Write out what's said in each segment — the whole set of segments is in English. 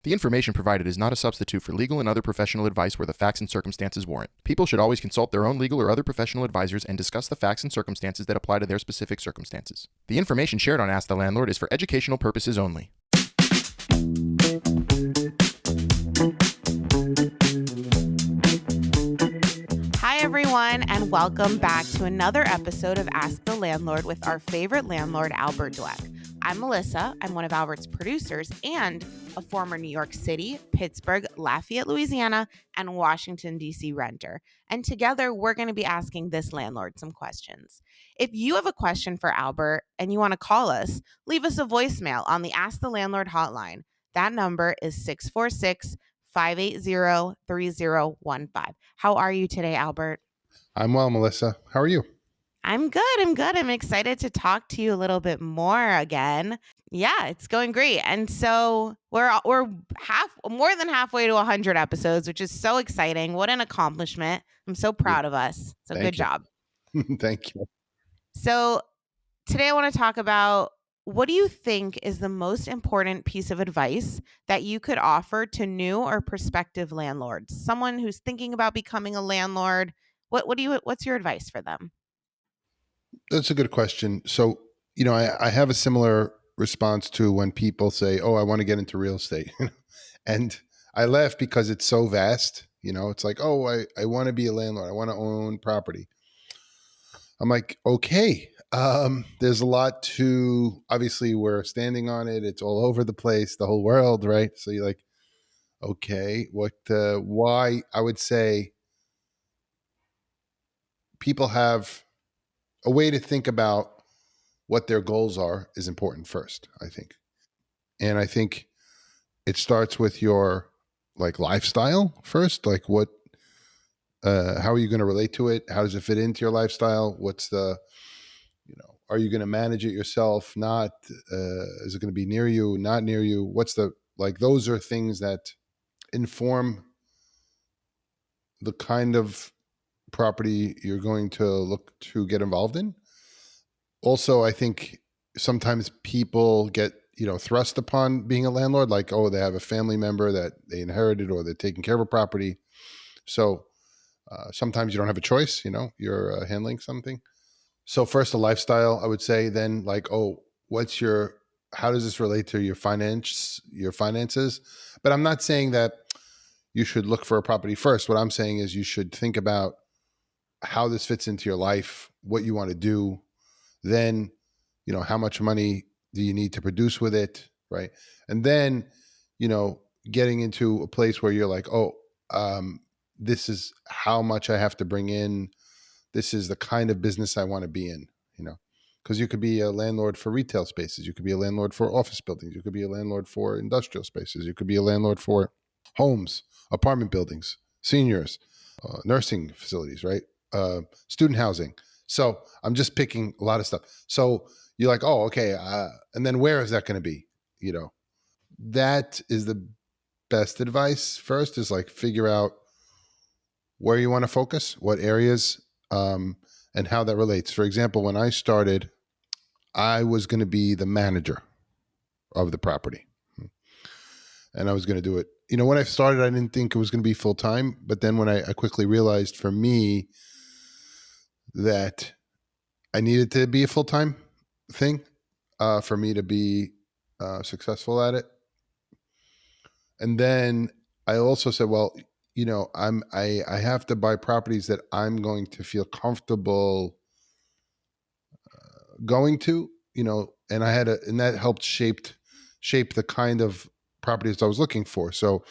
The information provided is not a substitute for legal and other professional advice where the facts and circumstances warrant. People should always consult their own legal or other professional advisors and discuss the facts and circumstances that apply to their specific circumstances. The information shared on Ask the Landlord is for educational purposes only. Hi, everyone, and welcome back to another episode of Ask the Landlord with our favorite landlord, Albert Dweck. I'm Melissa. I'm one of Albert's producers and a former New York City, Pittsburgh, Lafayette, Louisiana, and Washington, D.C. renter. And together, we're going to be asking this landlord some questions. If you have a question for Albert and you want to call us, leave us a voicemail on the Ask the Landlord hotline. That number is 646-580-3015. How are you today, Albert? I'm well, Melissa. How are you? I'm good. I'm excited to talk to you a little bit more again. Yeah, it's going great. And so we're more than halfway to 100 episodes, which is so exciting. What an accomplishment. I'm so proud of us. So good job. Thank you. So today I want to talk about, what do you think is the most important piece of advice that you could offer to new or prospective landlords? Someone who's thinking about becoming a landlord, what's your advice for them? That's a good question. So, I have a similar response to when people say, "Oh, I want to get into real estate." And I laugh because it's so vast. It's like, "Oh, I want to be a landlord. I want to own property." I'm like, okay, there's a lot to, obviously we're standing on it. It's all over the place, the whole world, right? So you're like, okay, why? I would say people have a way to think about what their goals are is important first, I think. And I think it starts with your lifestyle first, how are you going to relate to it? How does it fit into your lifestyle? Are you going to manage it yourself? Not, is it going to be near you? Not near you? Those are things that inform the kind of property you're going to look to get involved in. Also, I think sometimes people get, thrust upon being a landlord, like, oh, they have a family member that they inherited or they're taking care of a property. So sometimes you don't have a choice, you're handling something. So first, the lifestyle, I would say, then how does this relate to your finances? But I'm not saying that you should look for a property first. What I'm saying is you should think about how this fits into your life, what you want to do. Then, how much money do you need to produce with it, right? And then, getting into a place where you're like, this is how much I have to bring in. This is the kind of business I want to be in, because you could be a landlord for retail spaces. You could be a landlord for office buildings. You could be a landlord for industrial spaces. You could be a landlord for homes, apartment buildings, seniors, nursing facilities, right? Student housing. So I'm just picking a lot of stuff. So you're like, oh, okay. And then where is that going to be? That is the best advice. First is figure out where you want to focus, what areas, and how that relates. For example, when I started, I was going to be the manager of the property. And I was going to do it. When I started, I didn't think it was going to be full time. But then when I quickly realized for me that I needed to be a full time thing for me to be successful at it. And then I also said, well, I have to buy properties that I'm going to feel comfortable going to, and and that helped shape the kind of properties I was looking for. So,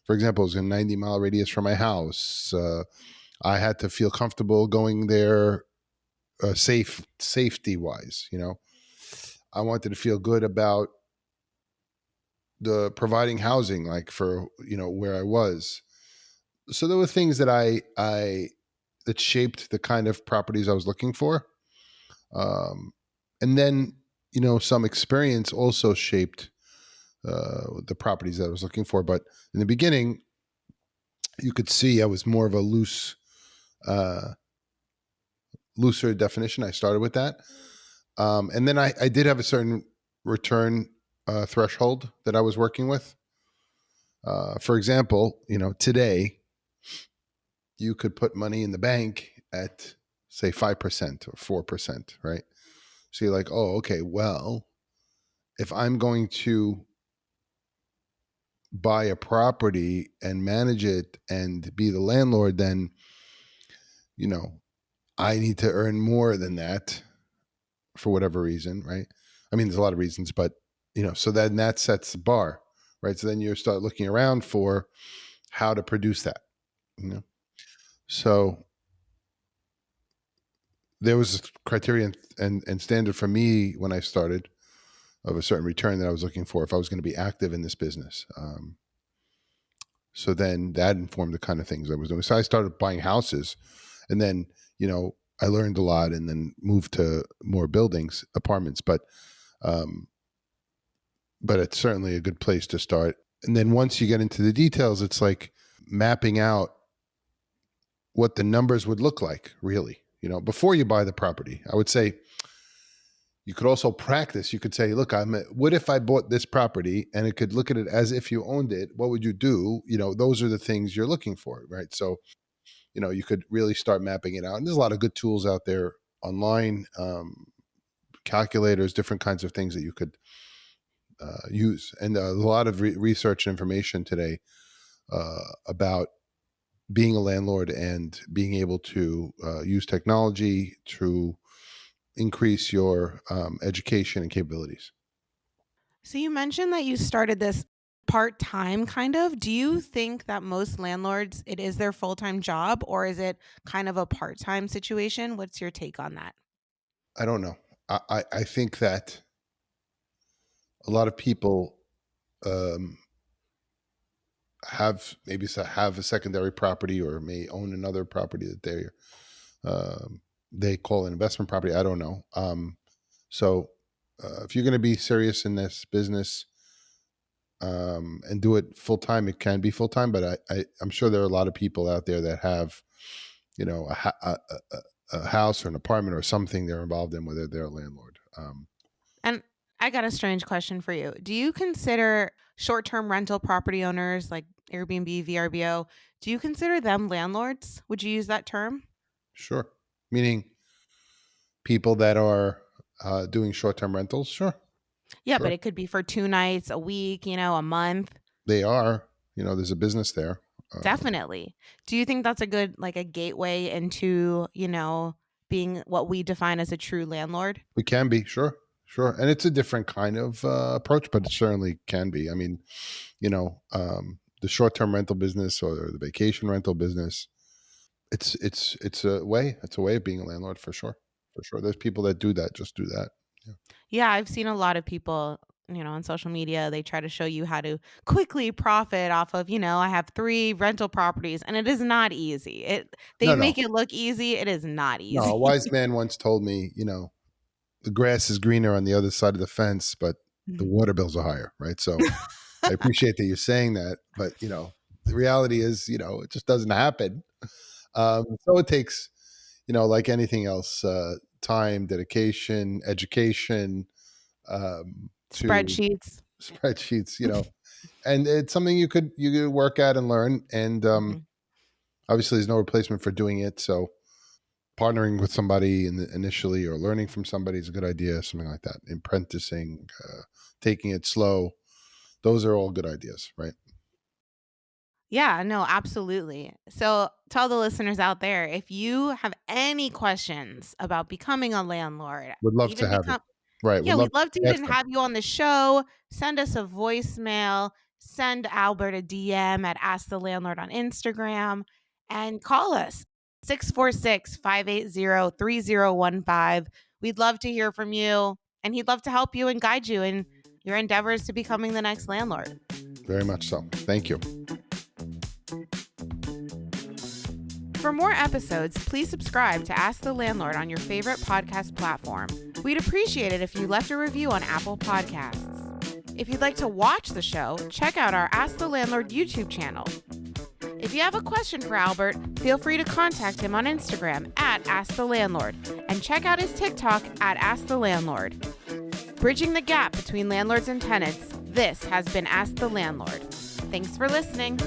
for example, it was a 90-mile radius from my house. I had to feel comfortable going there, safety wise. I wanted to feel good about the providing housing, for where I was. So there were things that that shaped the kind of properties I was looking for. And then, some experience also shaped the properties that I was looking for. But in the beginning, you could see I was more of a looser definition. I started with that. And then I did have a certain return threshold that I was working with. For example, today you could put money in the bank at say 5% or 4%, right? So you're like, oh, okay, well, if I'm going to buy a property and manage it and be the landlord, then, I need to earn more than that for whatever reason, right? I mean, there's a lot of reasons, but, so then that sets the bar, right? So then you start looking around for how to produce that, you know? So there was a criteria and standard for me when I started of a certain return that I was looking for if I was going to be active in this business. So then that informed the kind of things I was doing. So I started buying houses, and then, I learned a lot and then moved to more buildings, apartments, but it's certainly a good place to start. And then once you get into the details, it's like mapping out what the numbers would look like, really, before you buy the property. I would say you could also practice. You could say, look, what if I bought this property, and it could look at it as if you owned it? What would you do? Those are the things you're looking for, right? So, you could really start mapping it out. And there's a lot of good tools out there online, calculators, different kinds of things that you could use. And a lot of research and information today about being a landlord and being able to use technology to increase your education and capabilities. So you mentioned that you started this part-time kind of. Do you think that most landlords, it is their full-time job, or is it kind of a part-time situation? What's your take on that? I don't know. I think that a lot of people have a secondary property, or may own another property that they call an investment property. I don't know. So if you're going to be serious in this business and do it full time, it can be full time. But I'm sure there are a lot of people out there that have, a house or an apartment or something they're involved in, whether they're a landlord. And I got a strange question for you. Do you consider short-term rental property owners like Airbnb, VRBO, do you consider them landlords? Would you use that term? Sure. Meaning people that are doing short-term rentals. Sure. Yeah, Sure. but it could be for 2 nights, a week, a month. They are, there's a business there. Definitely. Do you think that's a good, like a gateway into, being what we define as a true landlord? We can be, sure. And it's a different kind of approach, but it certainly can be. I mean, the short-term rental business or the vacation rental business, it's a way. It's a way of being a landlord for sure. For sure. There's people that do that, just do that. Yeah. Yeah, I've seen a lot of people, on social media, they try to show you how to quickly profit off of, I have 3 rental properties, and it is not easy. They No. make it look easy. It is not No, a easy. wise man once told me, the grass is greener on the other side of the fence, but the water bills are higher, right? So I appreciate that you're saying that, but the reality is, it just doesn't happen. So it takes, like anything else, time, dedication, education, to Spreadsheets. spreadsheets, and it's something you could work at and learn. And Mhm. obviously, there's no replacement for doing it. So partnering with somebody initially, or learning from somebody, is a good idea. Something like that. Apprenticing, taking it slow. Those are all good ideas, right? Yeah, no, absolutely. So tell the listeners out there, if you have any questions about becoming a landlord, Would love to even have it. become, Right. yeah, Would love we'd love to to ask even them. have you on the show. Send us a voicemail, send Albert a DM at Ask the Landlord on Instagram, and call us 646-580-3015. We'd love to hear from you, and he'd love to help you and guide you in your endeavors to becoming the next landlord. Very much so. Thank you. For more episodes, please subscribe to Ask the Landlord on your favorite podcast platform. We'd appreciate it if you left a review on Apple Podcasts. If you'd like to watch the show, check out our Ask the Landlord YouTube channel. If you have a question for Albert, feel free to contact him on Instagram at Ask the Landlord, and check out his TikTok at Ask the Landlord. Bridging the gap between landlords and tenants, this has been Ask the Landlord. Thanks for listening.